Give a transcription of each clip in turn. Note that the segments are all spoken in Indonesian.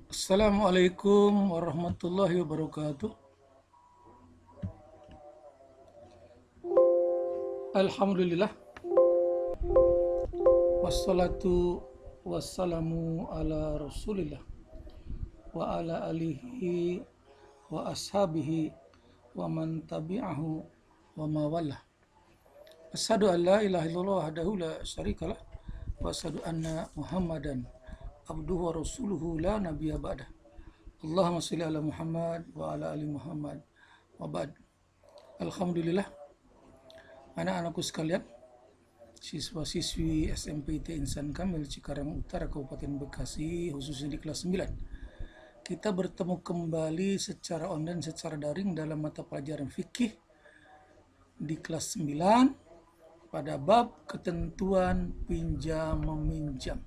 Assalamualaikum warahmatullahi wabarakatuh. Alhamdulillah, wassalatu wassalamu ala rasulillah wa ala alihi wa ashabihi wa man tabi'ahu wa mawalah. Asyhadu an la ilaha illallah wahdahu la syarikalah wa asyhadu anna Muhammadan abduhu wa rasuluhu la nabiyya ba'dah. Allahumma shalli ala Muhammad wa ala ali Muhammad wa ba'd. Alhamdulillah, anak-anakku sekalian, siswa-siswi SMPT Insan Kamil Cikarang Utara Kabupaten Bekasi, khususnya di kelas 9. Kita bertemu kembali secara online, secara daring dalam mata pelajaran fikih di kelas 9 pada bab ketentuan pinjam meminjam.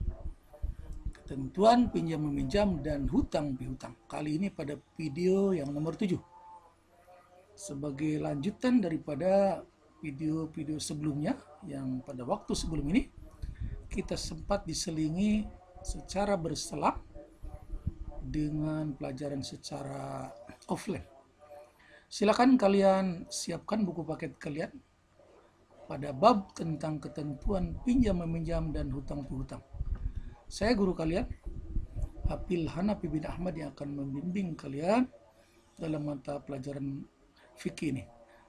Ketentuan pinjam meminjam dan hutang pihutang. Kali ini pada video yang nomor 7. Sebagai lanjutan daripada video-video sebelumnya yang pada waktu sebelum ini kita sempat diselingi secara berselang dengan pelajaran secara offline. Silakan kalian siapkan buku paket kalian pada bab tentang ketentuan pinjam meminjam dan hutang pihutang. Saya guru kalian, Hafil Hanafi bin Ahmad, yang akan membimbing kalian dalam mata pelajaran fikih ini.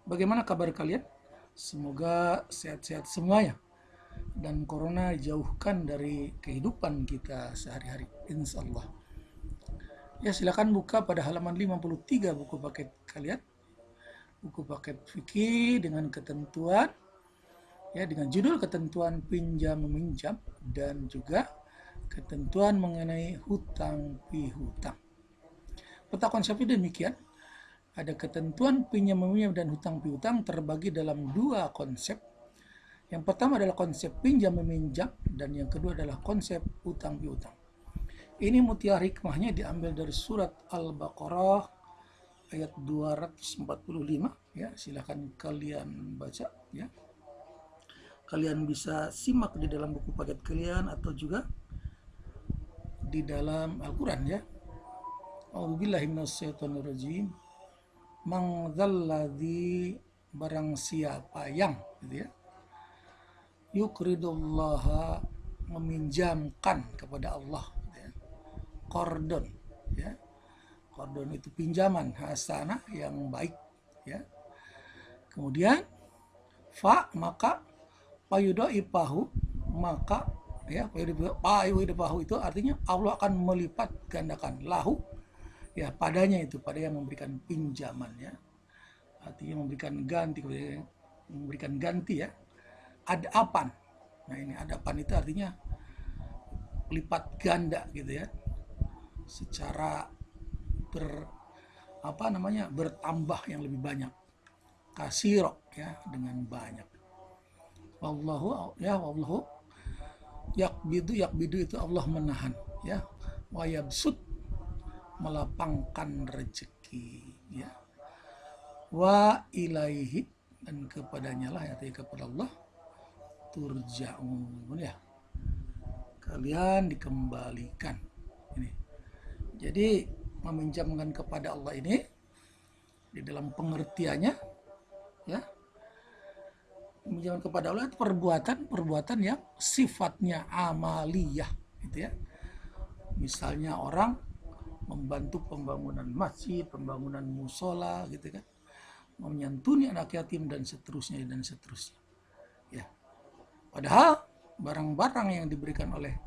Bagaimana kabar kalian? Semoga sehat-sehat semuanya dan corona jauhkan dari kehidupan kita sehari-hari, insya Allah. Ya, silakan buka pada halaman 53 buku paket kalian. Buku paket fikih dengan ketentuan, ya, dengan judul ketentuan pinjam meminjam dan juga ketentuan mengenai hutang pihutang. Peta konsepnya demikian. Ada ketentuan pinjam meminjam dan hutang pihutang terbagi dalam dua konsep. Yang pertama adalah konsep pinjam meminjam dan yang kedua adalah konsep hutang pihutang. Ini mutiara hikmahnya diambil dari surat Al-Baqarah ayat 245, ya. Silakan kalian baca, ya. Kalian bisa simak di dalam buku paket kalian atau juga di dalam Al-Qur'an, ya. A'udzubillahi minasyaitonirrajim. Mangzalladzi, barang siapa yang, gitu ya, yukridullaha, meminjamkan kepada Allah, gitu ya. Qardon, ya. Qardon itu pinjaman hasanah yang baik, ya. Kemudian fa, maka, payudaipahu, maka, ya, payudaipahu itu artinya Allah akan melipat gandakan, lahu, ya, padanya, itu pada yang memberikan pinjaman, ya, artinya memberikan ganti, ya. Adapan, nah ini adapan itu artinya lipat ganda, gitu ya, secara bertambah yang lebih banyak, kasiro, ya, dengan banyak. Wallahu, ya, wallahu yakbidu itu Allah menahan, ya, wayabsud, melapangkan rezeki, ya, wa ilaihi, dan kepadanya lah, artinya kepada Allah, turja'un, ya, kalian dikembalikan. Ini jadi meminjamkan kepada Allah ini di dalam pengertiannya, ya, meminjamkan kepada Allah itu perbuatan yang sifatnya amaliyah, gitu ya. Misalnya orang membantu pembangunan masjid, pembangunan musola, gitu kan, menyantuni anak yatim dan seterusnya, ya. Padahal barang-barang yang diberikan oleh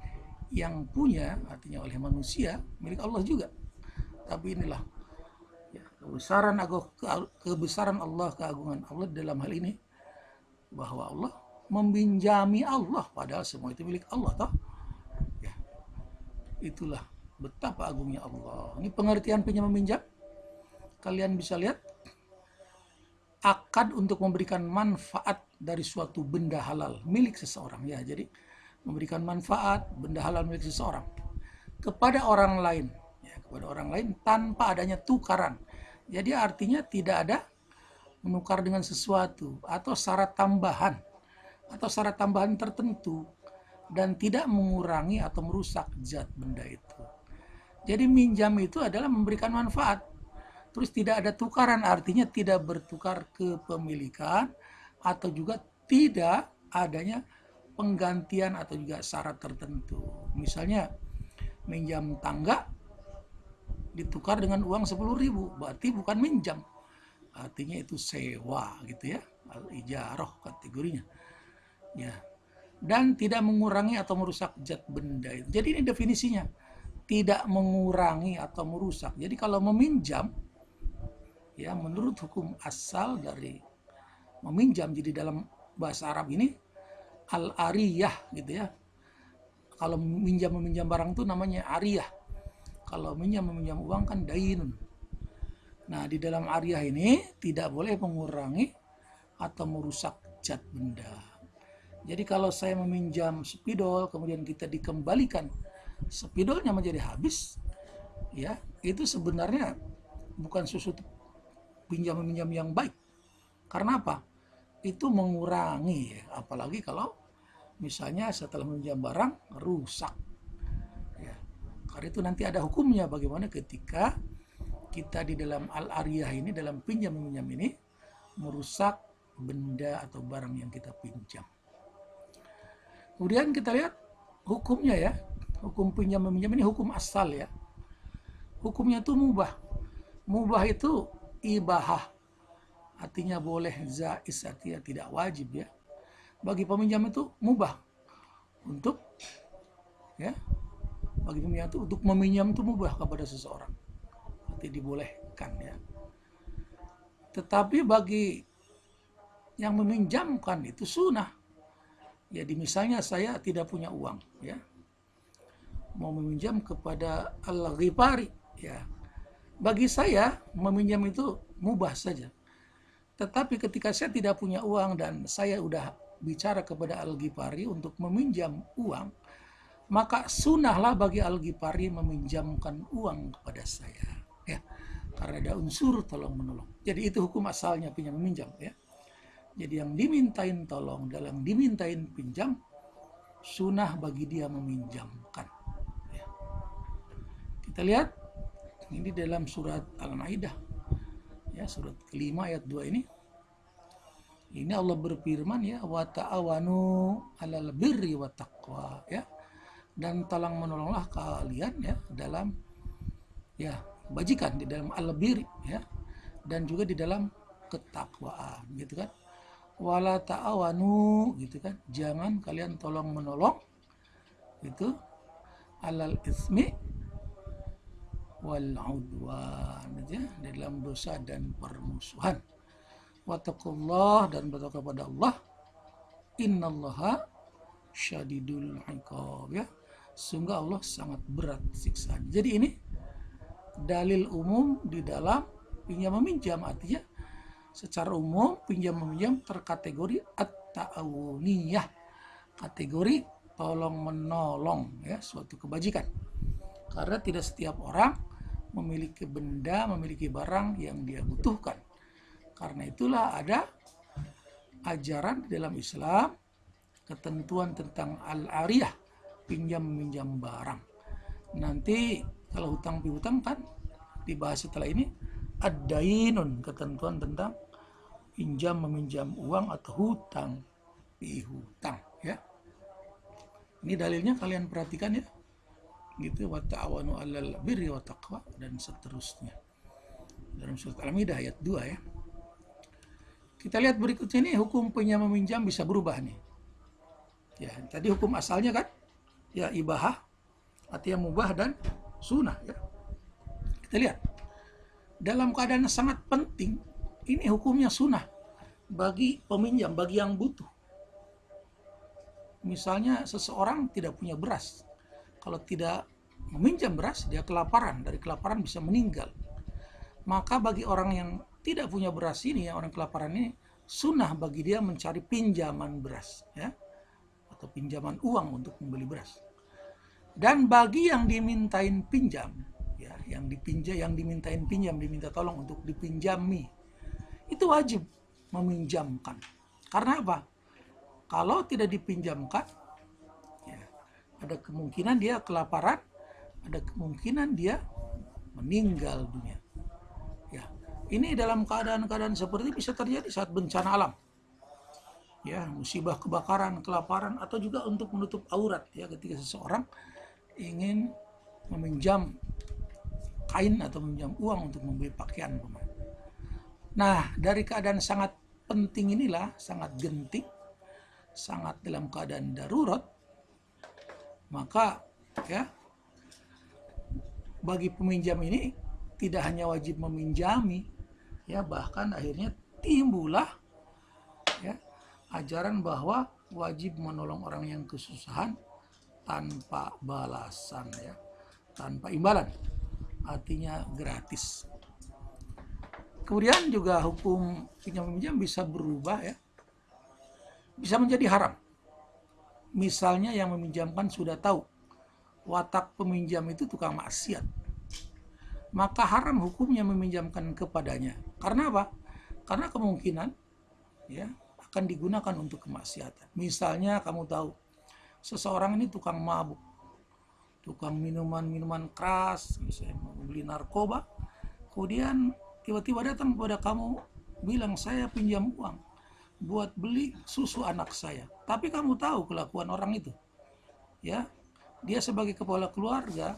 yang punya, artinya oleh manusia, milik Allah juga. Tapi inilah, ya, kebesaran Allah, keagungan Allah dalam hal ini, bahwa Allah meminjami Allah, padahal semua itu milik Allah, toh, ya. Itulah betapa agungnya Allah. Ini pengertian pinjam meminjam. Kalian bisa lihat akad untuk memberikan manfaat dari suatu benda halal milik seseorang, ya. Jadi memberikan manfaat benda halal milik seseorang kepada orang lain, ya, kepada orang lain tanpa adanya tukaran. Jadi artinya tidak ada menukar dengan sesuatu atau syarat tambahan tertentu, dan tidak mengurangi atau merusak zat benda itu. Jadi minjam itu adalah memberikan manfaat. Terus tidak ada tukaran, artinya tidak bertukar kepemilikan atau juga tidak adanya penggantian atau juga syarat tertentu. Misalnya minjam tangga ditukar dengan uang 10.000, berarti bukan minjam. Artinya itu sewa gitu ya, al-ijarah kategorinya. Ya. Dan tidak mengurangi atau merusak zat benda. Jadi ini definisinya. Tidak mengurangi atau merusak. Jadi kalau meminjam, ya menurut hukum asal dari meminjam, jadi dalam bahasa Arab ini al-ariyah gitu ya. Kalau meminjam barang itu namanya ariyah. Kalau meminjam uang kan dainun. Nah, di dalam ariyah ini tidak boleh mengurangi atau merusak zat benda. Jadi kalau saya meminjam spidol, kemudian kita dikembalikan spidolnya menjadi habis, ya itu sebenarnya bukan sesuatu pinjam-meminjam yang baik. Karena apa? Itu mengurangi, ya. Apalagi kalau misalnya setelah meminjam barang rusak. Ya. Karena itu nanti ada hukumnya bagaimana ketika kita di dalam al-ariyah ini, dalam pinjam-meminjam ini, merusak benda atau barang yang kita pinjam. Kemudian kita lihat hukumnya ya. Hukum pinjam-meminjam ini hukum asal ya. Hukumnya itu mubah. Mubah itu ibahah. Artinya boleh, zaiz artinya tidak wajib ya. Bagi peminjam itu mubah. Untuk ya, bagi peminjam itu untuk meminjam itu mubah kepada seseorang. Artinya dibolehkan ya. Tetapi bagi yang meminjamkan itu sunnah. Jadi misalnya saya tidak punya uang ya. Mau meminjam kepada Al-Ghifari ya. Bagi saya meminjam itu mubah saja. Tetapi ketika saya tidak punya uang dan saya udah bicara kepada Al-Ghifari untuk meminjam uang, maka sunnahlah bagi Al-Ghifari meminjamkan uang kepada saya ya. Karena ada unsur tolong menolong. Jadi itu hukum asalnya pinjam meminjam ya. Jadi yang dimintain tolong dalam dimintain pinjam, sunnah bagi dia meminjamkan. Ya. Kita lihat ini dalam surat Al-Maidah, ya surat kelima ayat 2 ini. Ini Allah berfirman ya, wa ta'awanu 'alal birri wa taqwa ya. Dan tolong menolonglah kalian ya dalam ya kebajikan, di dalam al-birri ya, dan juga di dalam ketakwaan gitu kan. Wala ta'awanu gitu kan, jangan kalian tolong menolong itu alal ismi wal udwan ya, dalam dosa dan permusuhan. Wattaqullah, dan bertakwa kepada Allah, innallaha syadidul iqab ya, sungguh Allah sangat berat siksaan. Jadi ini dalil umum di dalam pinjam meminjam, artinya secara umum pinjam meminjam terkategori at-ta'awuniyah, kategori tolong menolong ya, suatu kebajikan. Karena tidak setiap orang memiliki benda, memiliki barang yang dia butuhkan. Karena itulah ada ajaran di dalam Islam, ketentuan tentang al-ariyah, pinjam meminjam barang. Nanti kalau hutang piutang kan dibahas setelah ini, ad-dainun, ketentuan tentang pinjam meminjam uang atau hutang pihutang ya. Ini dalilnya kalian perhatikan ya. Gitu, wa ta'awanu 'alal birri wa taqwa dan seterusnya. Dalam surat Al-Maidah ayat 2 ya. Kita lihat berikutnya ini, hukum pinjam meminjam bisa berubah nih. Ya, tadi hukum asalnya kan ya ibahah, artinya mubah dan sunnah ya. Kita lihat. Dalam keadaan sangat penting, ini hukumnya sunnah bagi peminjam, bagi yang butuh. Misalnya seseorang tidak punya beras. Kalau tidak meminjam beras, dia kelaparan. Dari kelaparan bisa meninggal. Maka bagi orang yang tidak punya beras ini, orang kelaparan ini, sunnah bagi dia mencari pinjaman beras ya, atau pinjaman uang untuk membeli beras. Dan bagi yang dimintain pinjam, ya, yang dimintain pinjam, diminta tolong untuk dipinjami, itu wajib meminjamkan. Karena apa? Kalau tidak dipinjamkan, ya, ada kemungkinan dia kelaparan ada kemungkinan dia meninggal dunia. Ya, ini dalam keadaan-keadaan seperti ini bisa terjadi saat bencana alam. Ya, musibah kebakaran, kelaparan, atau juga untuk menutup aurat ya, ketika seseorang ingin meminjam kain atau meminjam uang untuk membeli pakaian. Nah, dari keadaan sangat penting inilah, sangat genting, sangat dalam keadaan darurat, maka ya bagi peminjam ini tidak hanya wajib meminjami, ya, bahkan akhirnya timbullah ya ajaran bahwa wajib menolong orang yang kesusahan tanpa balasan, ya, tanpa imbalan, artinya gratis. Kemudian juga hukum pinjam meminjam bisa berubah, ya, bisa menjadi haram. Misalnya yang meminjamkan sudah tahu watak peminjam itu tukang maksiat, maka haram hukumnya meminjamkan kepadanya. Karena apa? Karena kemungkinan ya akan digunakan untuk kemaksiatan. Misalnya kamu tahu seseorang ini tukang mabuk, tukang minuman keras, misalnya mau beli narkoba, kemudian tiba-tiba datang kepada kamu bilang, saya pinjam uang buat beli susu anak saya. Tapi kamu tahu kelakuan orang itu, ya, dia sebagai kepala keluarga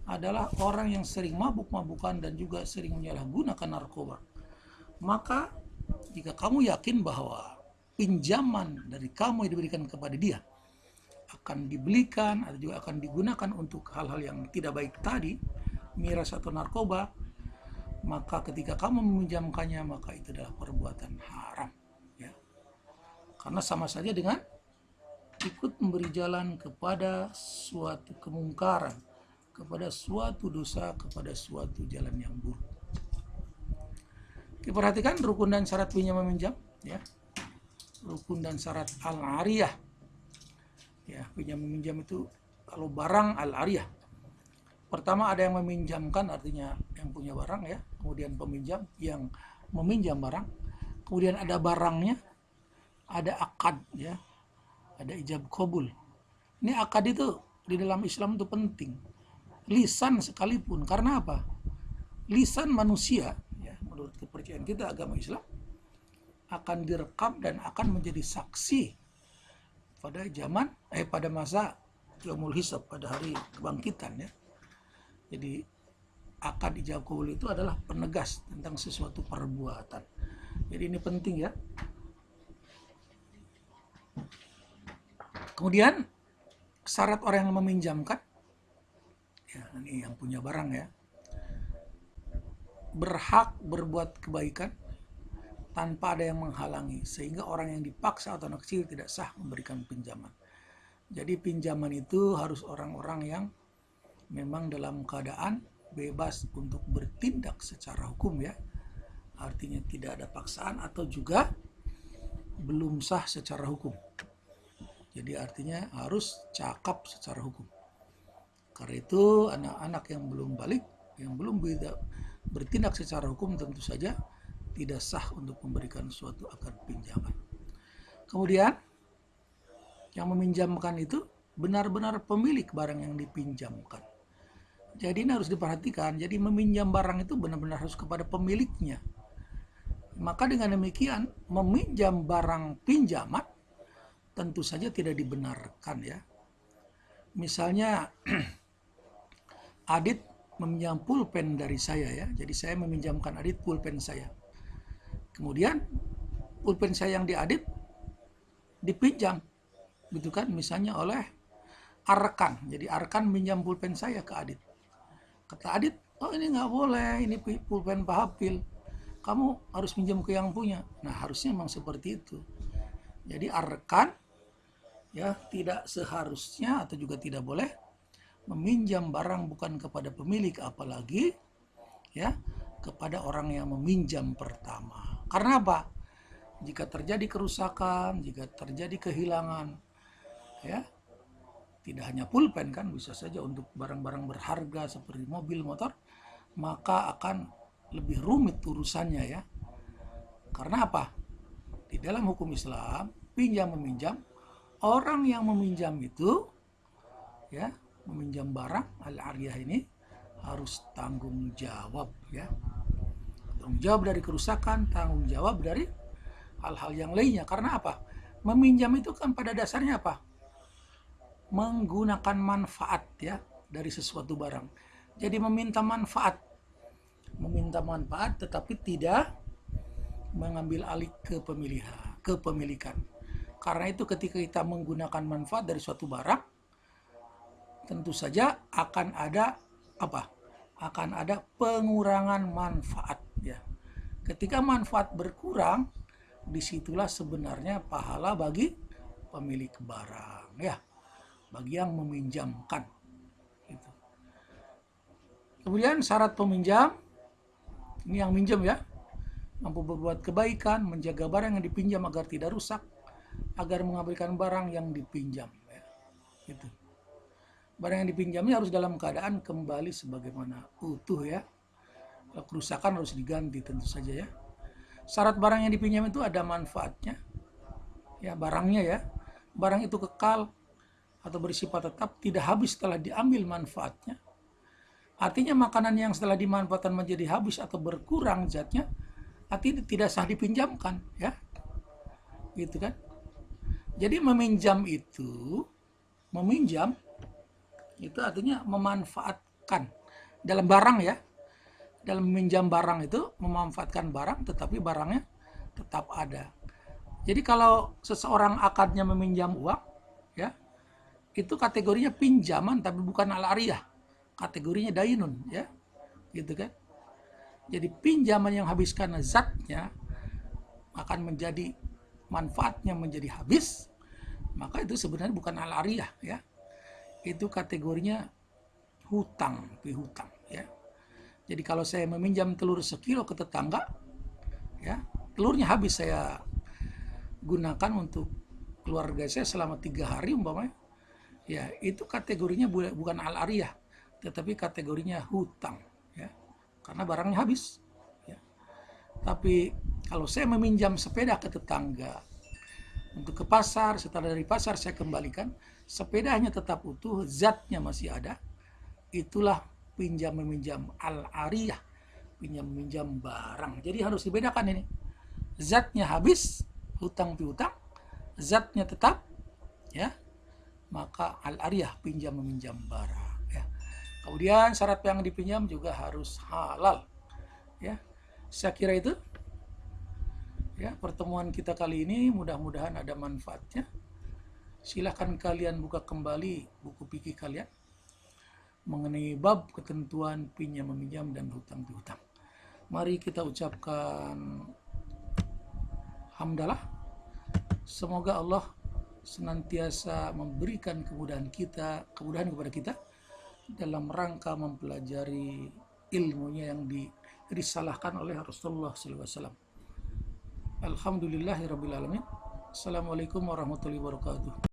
adalah orang yang sering mabuk-mabukan dan juga sering menyalahgunakan narkoba. Maka jika kamu yakin bahwa pinjaman dari kamu yang diberikan kepada dia akan dibelikan atau juga akan digunakan untuk hal-hal yang tidak baik tadi, miras atau narkoba, maka ketika kamu meminjamkannya, maka itu adalah perbuatan haram, ya. Karena sama saja dengan ikut memberi jalan kepada suatu kemungkaran, kepada suatu dosa, kepada suatu jalan yang buruk. Kita perhatikan rukun dan syarat pinjam meminjam, ya. Rukun dan syarat al-ariyah. Ya, pinjam meminjam itu kalau barang al-ariyah. Pertama ada yang meminjamkan, artinya yang punya barang, ya. Kemudian peminjam yang meminjam barang. Kemudian ada barangnya, ada akad, ya. Ada ijab qabul. Ini akad itu di dalam Islam itu penting. Lisan sekalipun. Karena apa? Lisan manusia, ya, menurut kepercayaan kita agama Islam, akan direkam dan akan menjadi saksi pada masa yaumul hisab, pada hari kebangkitan, ya. Jadi akad ijab qabul itu adalah penegas tentang sesuatu perbuatan. Jadi ini penting, ya. Kemudian syarat orang yang meminjamkan, ya, ini yang punya barang, ya, berhak berbuat kebaikan tanpa ada yang menghalangi, sehingga orang yang dipaksa atau anak kecil tidak sah memberikan pinjaman. Jadi pinjaman itu harus orang-orang yang memang dalam keadaan bebas untuk bertindak secara hukum, ya. Artinya tidak ada paksaan atau juga belum sah secara hukum. Jadi artinya harus cakap secara hukum. Karena itu anak-anak yang belum balik, yang belum bertindak secara hukum, tentu saja tidak sah untuk memberikan suatu akad pinjaman. Kemudian yang meminjamkan itu benar-benar pemilik barang yang dipinjamkan. Jadi ini harus diperhatikan. Jadi meminjam barang itu benar-benar harus kepada pemiliknya. Maka dengan demikian meminjam barang pinjaman tentu saja tidak dibenarkan, ya. Misalnya Adit meminjam pulpen dari saya, ya. Jadi saya meminjamkan Adit pulpen saya. Kemudian pulpen saya yang di Adit dipinjam, gitu kan, misalnya oleh Arkan. Jadi Arkan minjam pulpen saya ke Adit. Kata Adit, oh ini nggak boleh, ini pulpen Pak Hafil, kamu harus minjam ke yang punya. Nah harusnya memang seperti itu. Jadi Arkan, ya, tidak seharusnya atau juga tidak boleh meminjam barang bukan kepada pemilik, apalagi, ya, kepada orang yang meminjam pertama. Karena apa? Jika terjadi kerusakan, jika terjadi kehilangan, ya, tidak hanya pulpen, kan, bisa saja untuk barang-barang berharga seperti mobil, motor, maka akan lebih rumit urusannya, ya. Karena apa? Di dalam hukum Islam, pinjam meminjam, orang yang meminjam itu, ya, meminjam barang al-ariyah ini harus tanggung jawab ya. Tanggung jawab dari kerusakan, tanggung jawab dari hal-hal yang lainnya. Karena apa? Meminjam itu kan pada dasarnya apa? Menggunakan manfaat ya dari sesuatu barang. Jadi meminta manfaat tetapi tidak mengambil alih kepemilikan. Karena itu ketika kita menggunakan manfaat dari suatu barang, tentu saja akan ada apa? Akan ada pengurangan manfaat ya. Ketika manfaat berkurang, disitulah sebenarnya pahala bagi pemilik barang ya, bagi yang meminjamkan gitu. Kemudian syarat peminjam, ini yang minjam ya, mampu berbuat kebaikan, menjaga barang yang dipinjam agar tidak rusak, agar mengabaikan barang yang dipinjam ya. Gitu. Barang yang dipinjamnya harus dalam keadaan kembali sebagaimana utuh ya. Kalau kerusakan harus diganti tentu saja ya. Syarat barang yang dipinjam itu ada manfaatnya ya, barangnya ya. Barang itu kekal atau bersifat tetap, tidak habis setelah diambil manfaatnya. Artinya makanan yang setelah dimanfaatkan menjadi habis atau berkurang zatnya, artinya tidak sah dipinjamkan ya. Gitu kan? Jadi meminjam itu artinya memanfaatkan dalam barang ya. Dalam meminjam barang itu memanfaatkan barang, tetapi barangnya tetap ada. Jadi kalau seseorang akadnya meminjam uang ya, itu kategorinya pinjaman tapi bukan al-ariyah. Kategorinya dainun ya. Gitu kan? Jadi pinjaman yang habiskan zatnya akan menjadi manfaatnya menjadi habis, maka itu sebenarnya bukan al-ariyah ya. Itu kategorinya hutang, pihutang ya. Jadi kalau saya meminjam telur sekilo ke tetangga ya, telurnya habis saya gunakan untuk keluarga saya selama 3 hari umpamanya ya, itu kategorinya bukan al-ariyah tetapi kategorinya hutang ya, karena barangnya habis ya. Tapi kalau saya meminjam sepeda ke tetangga untuk ke pasar, setelah dari pasar saya kembalikan, sepedanya tetap utuh, zatnya masih ada, itulah pinjam meminjam al-ariyah, pinjam meminjam barang. Jadi harus dibedakan ini. Zatnya habis, hutang piutang, zatnya tetap ya, maka al-ariyah pinjam meminjam barang ya. Kemudian syarat yang dipinjam juga harus halal ya. Saya kira itu ya pertemuan kita kali ini, mudah-mudahan ada manfaatnya. Silahkan kalian buka kembali buku fikih kalian mengenai bab ketentuan pinjam meminjam dan hutang piutang. Mari kita ucapkan hamdalah. Semoga Allah senantiasa memberikan kemudahan kepada kita dalam rangka mempelajari ilmunya yang dirisalahkan oleh Rasulullah SAW. Alhamdulillahirabbil alamin. Assalamualaikum warahmatullahi wabarakatuh.